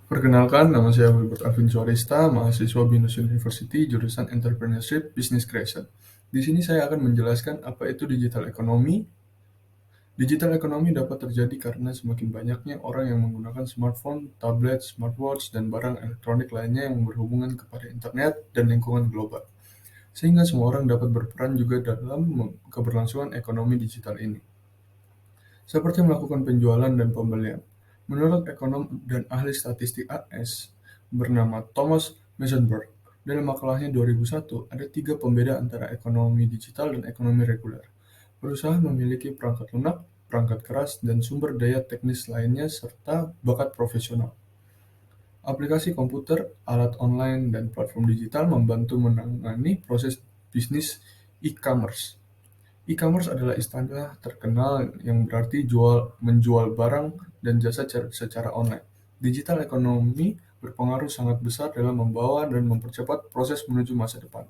Perkenalkan, nama saya Wilbert Alvin Suarista, mahasiswa BINUS University, jurusan Entrepreneurship Business Creation. Di sini saya akan menjelaskan apa itu digital economy. Digital economy dapat terjadi karena semakin banyaknya orang yang menggunakan smartphone, tablet, smartwatch, dan barang elektronik lainnya yang berhubungan kepada internet dan lingkungan global. Sehingga semua orang dapat berperan juga dalam keberlangsungan ekonomi digital ini. Seperti melakukan penjualan dan pembelian. Menurut ekonom dan ahli statistik AS bernama Thomas Mesenberg, dalam makalahnya 2001, ada 3 pembeda antara ekonomi digital dan ekonomi reguler. Perusahaan memiliki perangkat lunak, perangkat keras, dan sumber daya teknis lainnya serta bakat profesional. Aplikasi komputer, alat online, dan platform digital membantu menangani proses bisnis e-commerce. E-commerce adalah istilah terkenal yang berarti menjual barang dan jasa secara online. Digital ekonomi berpengaruh sangat besar dalam membawa dan mempercepat proses menuju masa depan.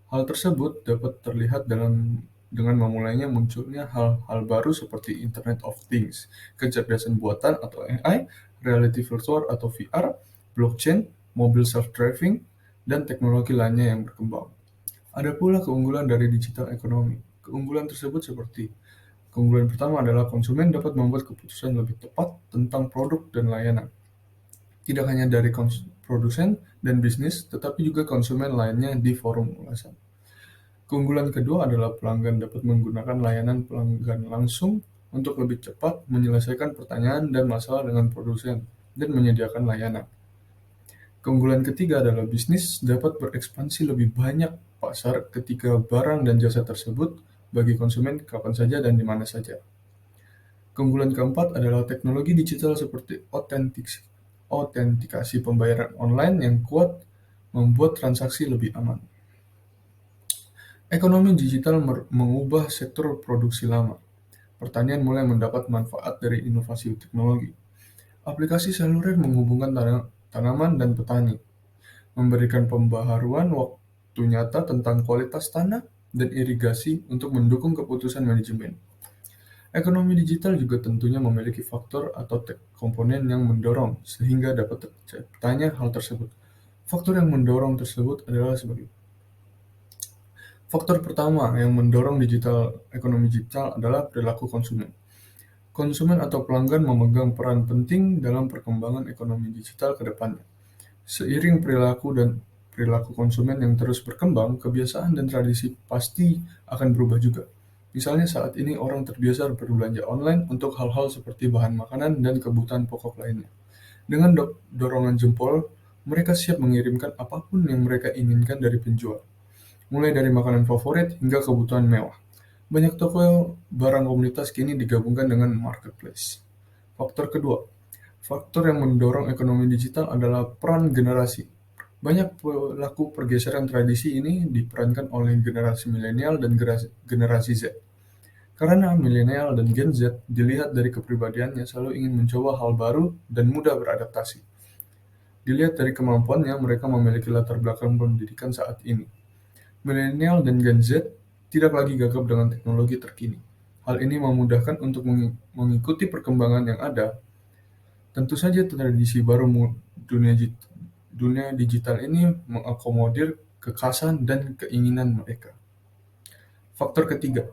Hal tersebut dapat terlihat dengan memulainya munculnya hal-hal baru seperti Internet of Things, kecerdasan buatan atau AI, reality virtual atau VR, blockchain, mobil self-driving, dan teknologi lainnya yang berkembang. Ada pula keunggulan dari digital ekonomi. Keunggulan tersebut seperti keunggulan pertama adalah konsumen dapat membuat keputusan lebih tepat tentang produk dan layanan. Tidak hanya dari produsen dan bisnis, tetapi juga konsumen lainnya di forum ulasan. Keunggulan kedua adalah pelanggan dapat menggunakan layanan pelanggan langsung untuk lebih cepat menyelesaikan pertanyaan dan masalah dengan produsen dan menyediakan layanan. Keunggulan ketiga adalah bisnis dapat berekspansi lebih banyak pasar ketika barang dan jasa tersebut bagi konsumen kapan saja dan di mana saja. Keunggulan keempat adalah teknologi digital seperti autentikasi pembayaran online yang kuat membuat transaksi lebih aman. Ekonomi digital mengubah sektor produksi lama. Pertanian mulai mendapat manfaat dari inovasi teknologi. Aplikasi seluler menghubungkan tanaman dan petani, memberikan pembaharuan waktu nyata tentang kualitas tanah dan irigasi untuk mendukung keputusan manajemen. Ekonomi digital juga tentunya memiliki faktor atau komponen yang mendorong sehingga dapat terciptanya hal tersebut. Faktor yang mendorong tersebut adalah sebagai faktor pertama yang mendorong ekonomi digital adalah perilaku konsumen. Konsumen atau pelanggan memegang peran penting dalam perkembangan ekonomi digital ke depannya. Seiring perilaku konsumen yang terus berkembang, kebiasaan dan tradisi pasti akan berubah juga. Misalnya saat ini orang terbiasa berbelanja online untuk hal-hal seperti bahan makanan dan kebutuhan pokok lainnya. Dengan dorongan jempol, mereka siap mengirimkan apapun yang mereka inginkan dari penjual, mulai dari makanan favorit hingga kebutuhan mewah. Banyak toko barang komunitas kini digabungkan dengan marketplace. Faktor kedua, faktor yang mendorong ekonomi digital adalah peran generasi. Banyak pelaku pergeseran tradisi ini diperankan oleh generasi milenial dan generasi Z. Karena milenial dan Gen Z dilihat dari kepribadiannya selalu ingin mencoba hal baru dan mudah beradaptasi. Dilihat dari kemampuannya, mereka memiliki latar belakang pendidikan saat ini. Milenial dan Gen Z tidak lagi gagap dengan teknologi terkini. Hal ini memudahkan untuk mengikuti perkembangan yang ada. Tentu saja tradisi baru dunia digital ini mengakomodir kekhasan dan keinginan mereka. Faktor ketiga,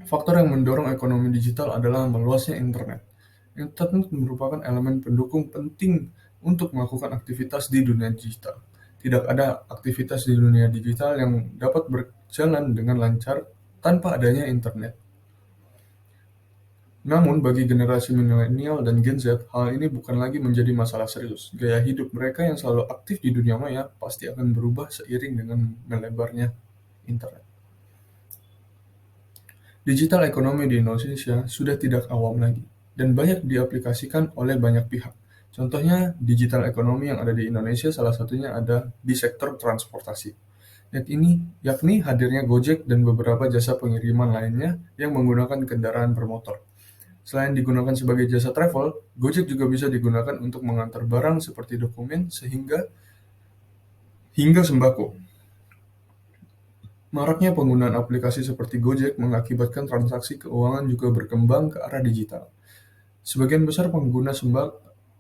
faktor yang mendorong ekonomi digital adalah meluasnya internet. Internet merupakan elemen pendukung penting untuk melakukan aktivitas di dunia digital. Tidak ada aktivitas di dunia digital yang dapat berjalan dengan lancar tanpa adanya internet. Namun, bagi generasi milenial dan Gen Z, hal ini bukan lagi menjadi masalah serius. Gaya hidup mereka yang selalu aktif di dunia maya pasti akan berubah seiring dengan melebarnya internet. Digital ekonomi di Indonesia sudah tidak awam lagi, dan banyak diaplikasikan oleh banyak pihak. Contohnya, digital ekonomi yang ada di Indonesia salah satunya ada di sektor transportasi. Yakni hadirnya Gojek dan beberapa jasa pengiriman lainnya yang menggunakan kendaraan bermotor. Selain digunakan sebagai jasa travel, Gojek juga bisa digunakan untuk mengantar barang seperti dokumen hingga sembako. Maraknya penggunaan aplikasi seperti Gojek mengakibatkan transaksi keuangan juga berkembang ke arah digital. Sebagian besar pengguna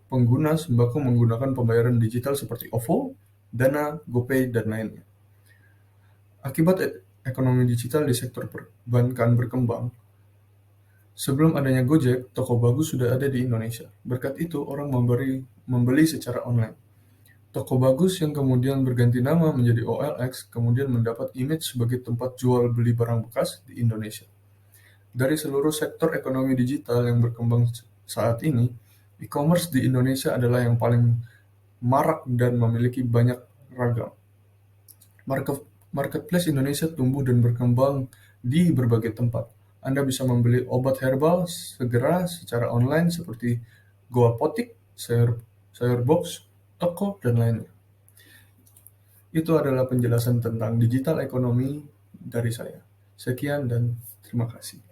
pengguna sembako menggunakan pembayaran digital seperti OVO, Dana, GoPay, dan lainnya. Akibat ekonomi digital di sektor perbankan berkembang, sebelum adanya Gojek, toko bagus sudah ada di Indonesia. Berkat itu, orang membeli secara online. Toko bagus yang kemudian berganti nama menjadi OLX kemudian mendapat image sebagai tempat jual beli barang bekas di Indonesia. Dari seluruh sektor ekonomi digital yang berkembang saat ini, e-commerce di Indonesia adalah yang paling marak dan memiliki banyak ragam. Marketplace Indonesia tumbuh dan berkembang di berbagai tempat. Anda bisa membeli obat herbal segera secara online seperti GoApotik, sayur box, toko, dan lainnya. Itu adalah penjelasan tentang digital ekonomi dari saya. Sekian dan terima kasih.